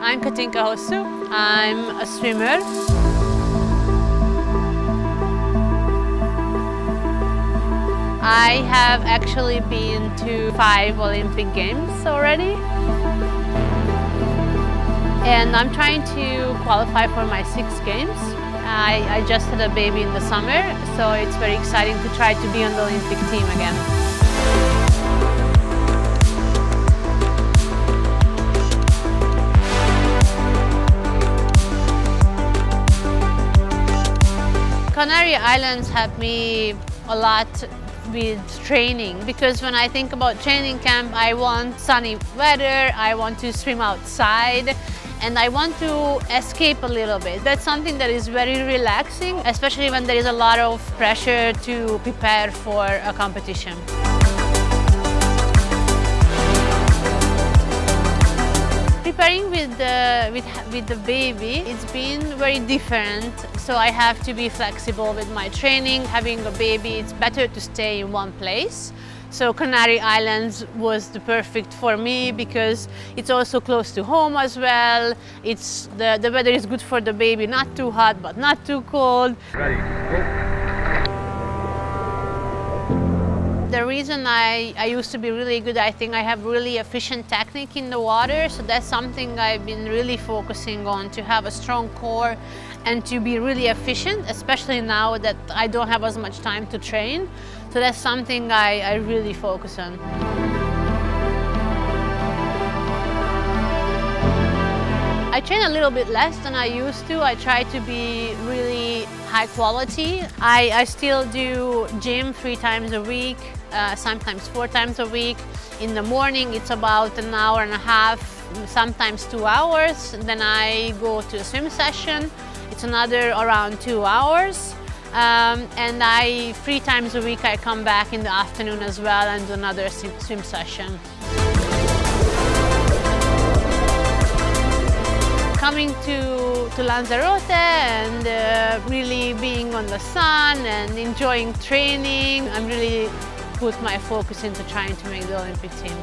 I'm Katinka Hossu. I'm a swimmer. I have actually been to 5 Olympic Games already. And I'm trying to qualify for my 6th Games. I just had a baby in the summer, so it's very exciting to try to be on the Olympic team again. Canary Islands helped me a lot with training, because when I think about training camp, I want sunny weather, I want to swim outside, and I want to escape a little bit. That's something that is very relaxing, especially when there is a lot of pressure to prepare for a competition. Preparing with the baby, it's been very different, so I have to be flexible with my training. Having a baby, it's better to stay in one place. So Canary Islands was the perfect for me because it's also close to home as well. The weather is good for the baby, not too hot but not too cold. Ready, go. The reason I used to be really good, I think I have really efficient technique in the water, so that's something I've been really focusing on, to have a strong core and to be really efficient, especially now that I don't have as much time to train. So that's something I really focus on. I train a little bit less than I used to. I try to be really high quality. I still do gym 3 times a week, sometimes 4 times a week. In the morning it's about an hour and a half, sometimes 2 hours. Then I go to a swim session. It's another around 2 hours. And 3 times a week I come back in the afternoon as well and do another swim session. Coming to Lanzarote and really being on the sun and enjoying training, I'm really put my focus into trying to make the Olympic team.